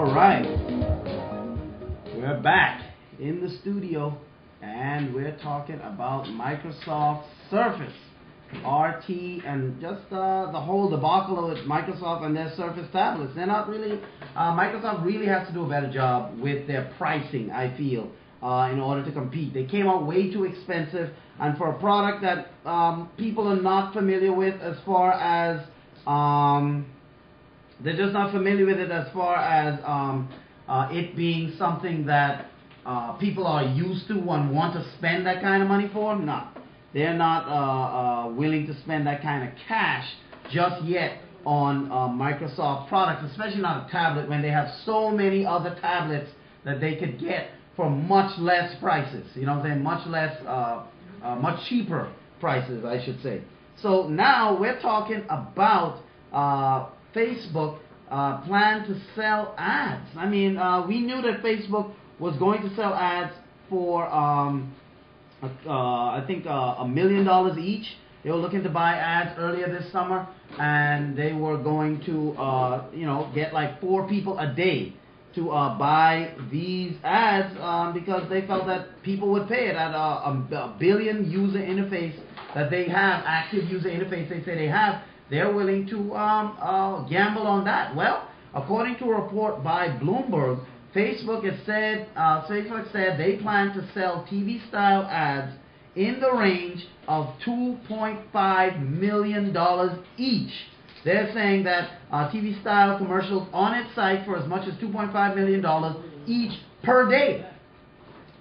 All right, we're back in the studio and we're talking about Microsoft Surface RT and just the whole debacle with Microsoft and their Surface tablets. They're not really, Microsoft really has to do a better job with their pricing, I feel, in order to compete. They came out way too expensive, and for a product that people are not familiar with as far as, they're just not familiar with it as far as it being something that people are used to and want to spend that kind of money for. No, they're not willing to spend that kind of cash just yet on Microsoft products, especially not a tablet when they have so many other tablets that they could get for much less prices. You know what I'm saying? Much less, much cheaper prices, I should say. So now we're talking about Facebook plan to sell ads. I mean, we knew that Facebook was going to sell ads for, I think, $1 million each. They were looking to buy ads earlier this summer, and they were going to, you know, get like 4 people a day to buy these ads because they felt that people would pay it at a billion user interface that they have, active user interface they say they have. They're willing to gamble on that. Well, according to a report by Bloomberg, Facebook said they plan to sell TV-style ads in the range of $2.5 million each. They're saying that TV-style commercials on its site for as much as $2.5 million each per day.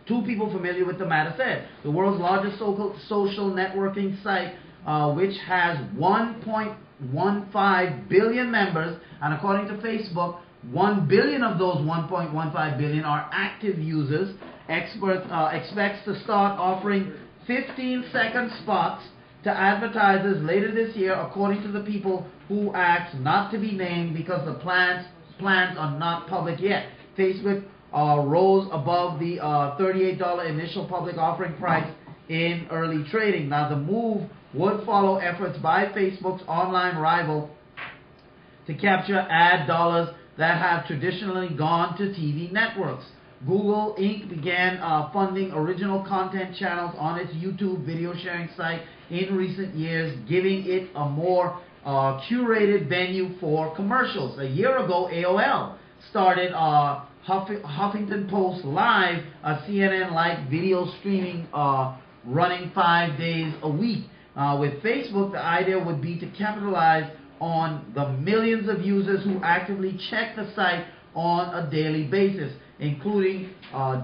2 people familiar with the matter said the world's largest social networking site, which has 1.15 billion members, and according to Facebook, 1 billion of those 1.15 billion are active users. Expects to start offering 15-second spots to advertisers later this year, according to the people who asked not to be named because the plans are not public yet. Facebook rose above the $38 initial public offering price in early trading. Now, the move would follow efforts by Facebook's online rival to capture ad dollars that have traditionally gone to TV networks. Google Inc. began funding original content channels on its YouTube video sharing site in recent years, giving it a more curated venue for commercials. A year ago, AOL started Huffington Post Live, a CNN-like video streaming running 5 days a week. With Facebook, the idea would be to capitalize on the millions of users who actively check the site on a daily basis, including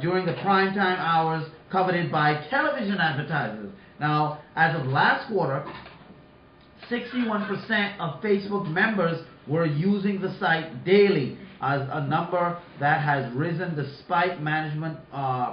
during the primetime hours coveted by television advertisers. Now, as of last quarter, 61% of Facebook members were using the site daily, as a number that has risen despite management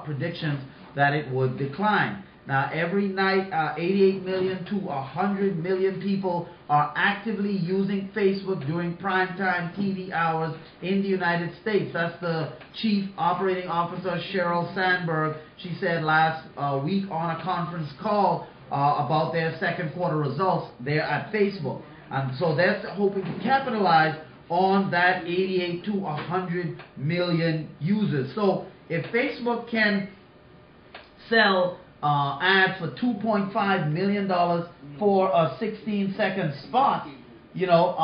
predictions that it would decline. Now, every night, 88 million to 100 million people are actively using Facebook during primetime TV hours in the United States. That's the Chief Operating Officer, Sheryl Sandberg. She said last week on a conference call about their second quarter results there at Facebook. And so they're hoping to capitalize on that 88 to 100 million users. So if Facebook can sell ads for $2.5 million for a 16-second spot, you know,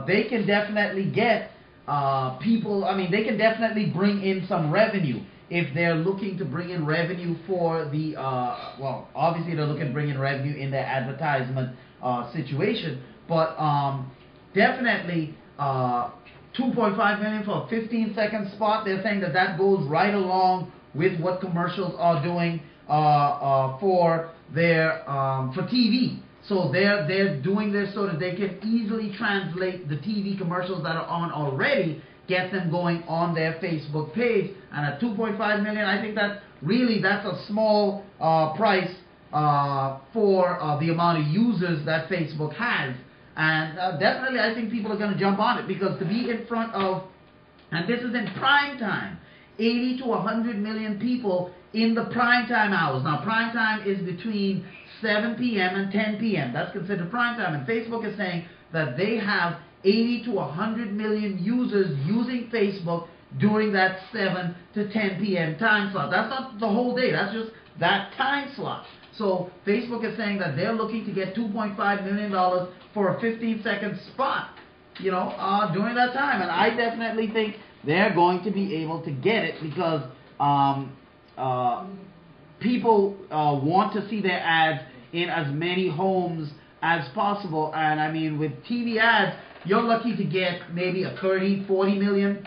they can definitely get people, I mean, they can definitely bring in some revenue if they're looking to bring in revenue for the, well, obviously they're looking to bring in revenue in their advertisement situation, but definitely 2.5 million for a 15-second spot. They're saying that that goes right along with what commercials are doing for their for TV. So they're doing this so that they can easily translate the TV commercials that are on already, get them going on their Facebook page. And at 2.5 million, I think that really that's a small price for the amount of users that Facebook has. And definitely I think people are going to jump on it, because to be in front of, and this is in prime time, 80 to 100 million people in the prime time hours. Now, prime time is between 7 p.m. and 10 p.m. That's considered prime time. And Facebook is saying that they have 80 to 100 million users using Facebook during that 7 to 10 p.m. time slot. That's not the whole day. That's just that time slot. So Facebook is saying that they're looking to get $2.5 million for a 15-second spot, during that time. And I definitely think they're going to be able to get it because people want to see their ads in as many homes as possible. And I mean, with TV ads, you're lucky to get maybe a 30, 40 million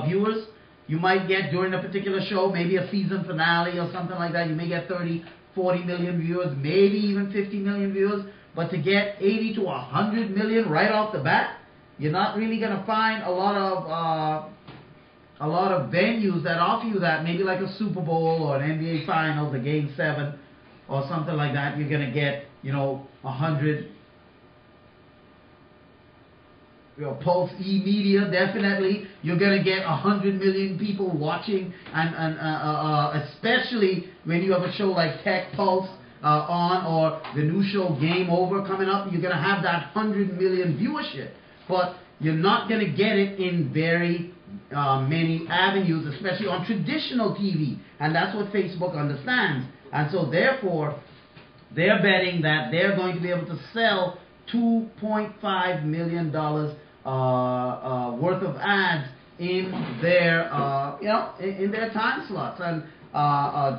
viewers. You might get during a particular show, maybe a season finale or something like that, you may get 30, 40 million viewers, maybe even 50 million viewers. But to get 80 to 100 million right off the bat, you're not really going to find a lot of venues that offer you that. Maybe like a Super Bowl or an NBA Finals, a Game 7 or something like that. You're going to get, 100. Pulse E-Media, definitely. You're going to get 100 million people watching, and especially when you have a show like Tech Pulse on, or the new show Game Over coming up, you're going to have that 100 million viewership. But you're not going to get it in very many avenues, especially on traditional TV. And that's what Facebook understands. And so therefore, they're betting that they're going to be able to sell $2.5 million worth of ads in their in their time slots. And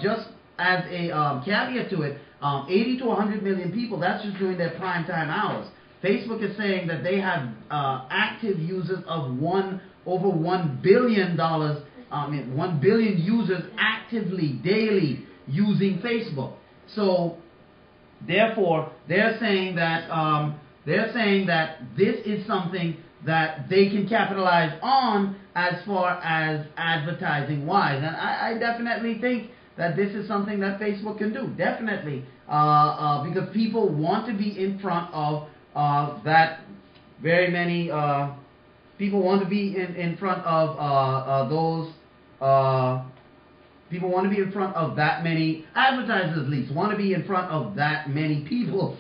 just as a caveat to it, 80 to 100 million people, that's just during their prime time hours. Facebook is saying that they have active users of over $1 billion, 1 billion users actively daily using Facebook. So therefore, they're saying that this is something that they can capitalize on as far as advertising wise, and I definitely think that this is something that Facebook can do, definitely, because people want to be in front of that very many people want to be in front of those. People want to be in front of that many advertisers, at least want to be in front of that many people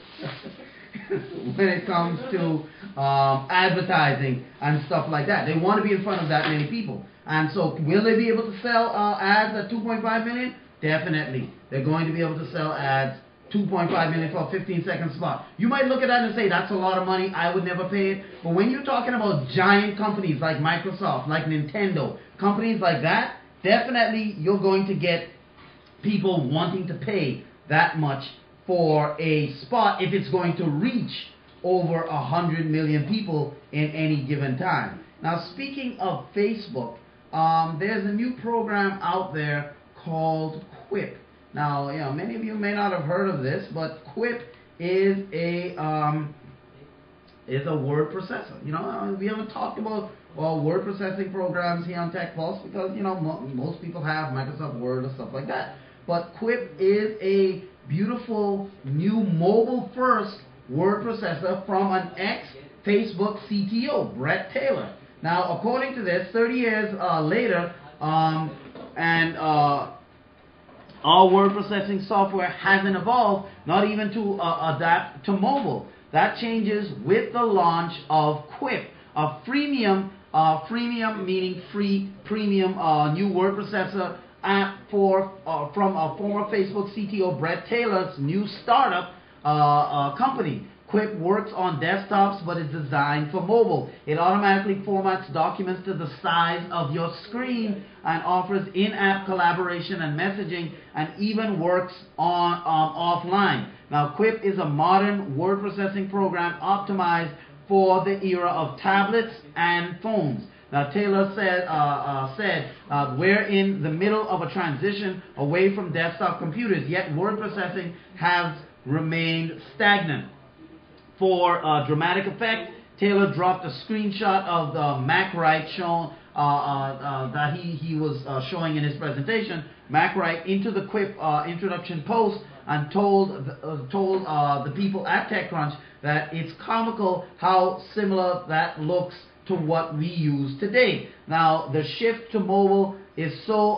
when it comes to advertising and stuff like that. They want to be in front of that many people. And so will they be able to sell ads at 2.5 million? Definitely. They're going to be able to sell ads 2.5 million for a 15-second spot. You might look at that and say, that's a lot of money, I would never pay it. But when you're talking about giant companies like Microsoft, like Nintendo, companies like that, definitely you're going to get people wanting to pay that much for a spot if it's going to reach over 100 million people in any given time. Now, speaking of Facebook, there's a new program out there called Quip. Now, many of you may not have heard of this, but Quip is a word processor. We haven't talked about word processing programs here on Tech Pulse because most people have Microsoft Word or stuff like that. But Quip is a beautiful new mobile-first word processor from an ex-Facebook CTO, Brett Taylor. Now, according to this, 30 years later, our word processing software hasn't evolved, not even to adapt to mobile. That changes with the launch of Quip, a freemium meaning free, premium new word processor app from a former Facebook CTO Brett Taylor's new startup company. Quip works on desktops but is designed for mobile. It automatically formats documents to the size of your screen and offers in-app collaboration and messaging, and even works on offline. Now, Quip is a modern word processing program optimized for the era of tablets and phones. Now, Taylor said, we're in the middle of a transition away from desktop computers, yet word processing has remained stagnant. For dramatic effect, Taylor dropped a screenshot of the MacWrite shown that he was showing in his presentation, MacWrite, into the Quip introduction post, and told the people at TechCrunch that it's comical how similar that looks to what we use today. Now, the shift to mobile is so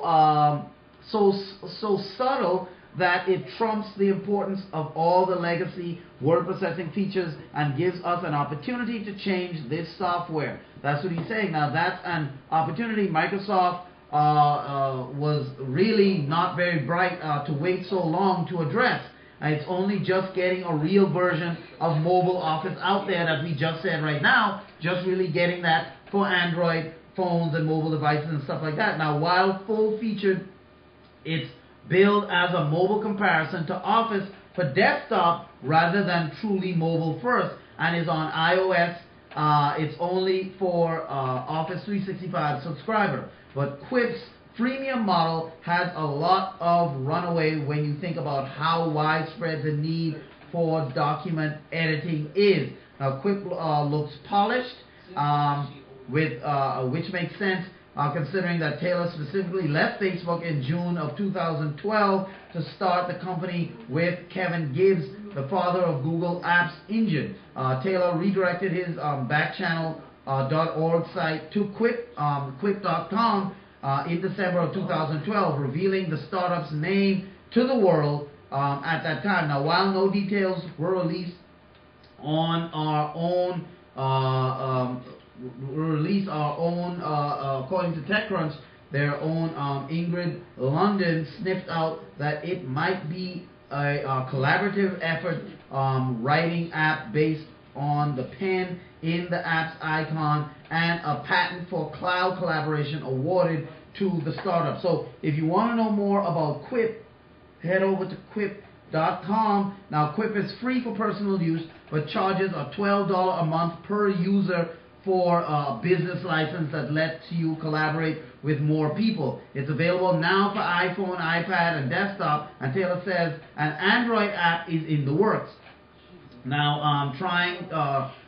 subtle that it trumps the importance of all the legacy word processing features and gives us an opportunity to change this software. That's what he's saying. Now that's an opportunity. Microsoft was really not very bright to wait so long to address. It's only just getting a real version of mobile Office out there that we just said right now, just really getting that for Android phones and mobile devices and stuff like that. Now, while full-featured, it's billed as a mobile comparison to Office for desktop rather than truly mobile first, and is on iOS. It's only for Office 365 subscriber. But Quip's freemium model has a lot of runaway when you think about how widespread the need for document editing is. Now, Quip looks polished, which makes sense considering that Taylor specifically left Facebook in June of 2012 to start the company with Kevin Gibbs, the father of Google Apps engine. Taylor redirected his backchannel.org site to Quip.com in December of 2012, revealing the startup's name to the world at that time. Now, while no details were released on our own, according to TechCrunch, their own Ingrid London sniffed out that it might be a collaborative effort writing app based on the pen in the app's icon, and a patent for cloud collaboration awarded to the startup. So if you want to know more about Quip, head over to Quip.com. Now, Quip is free for personal use, but charges a $12 a month per user for a business license that lets you collaborate with more people. It's available now for iPhone, iPad, and desktop, and Taylor says an Android app is in the works. Now,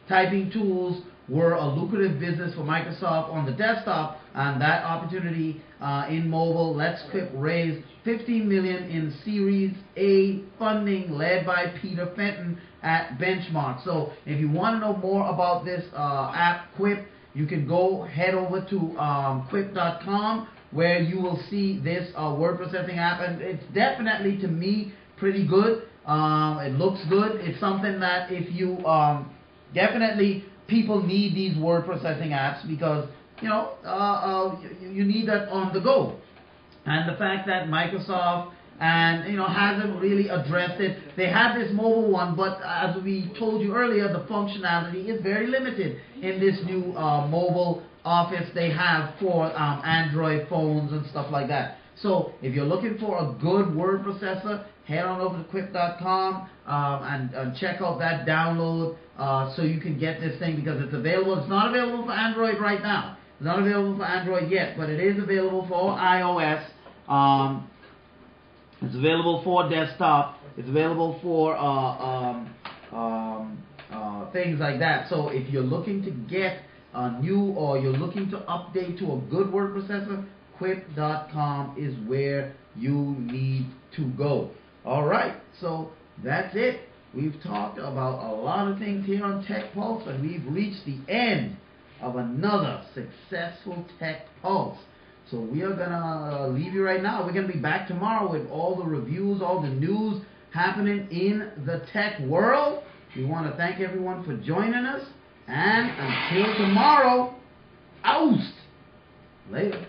typing tools were a lucrative business for Microsoft on the desktop, and that opportunity in mobile lets Quip raise $15 million in Series A funding led by Peter Fenton at Benchmark. So if you want to know more about this app, Quip, you can head over to Quip.com, where you will see this word processing app, and it's definitely, to me, pretty good. It looks good. It's something that if you definitely, people need these word processing apps because you need that on the go. And the fact that Microsoft hasn't really addressed it. They have this mobile one, but as we told you earlier, the functionality is very limited in this new mobile Office they have for Android phones and stuff like that. So if you're looking for a good word processor, head on over to Quip.com and check out that download so you can get this thing, because it's available. It's not available for Android right now. It's not available for Android yet, but it is available for iOS. It's available for desktop. It's available for things like that. So if you're looking to get a new, or you're looking to update to a good word processor, Quip.com is where you need to go. Alright, so that's it. We've talked about a lot of things here on Tech Pulse, and we've reached the end of another successful Tech Pulse. So we are going to leave you right now. We're going to be back tomorrow with all the reviews, all the news happening in the tech world. We want to thank everyone for joining us. And until tomorrow, oust! Later.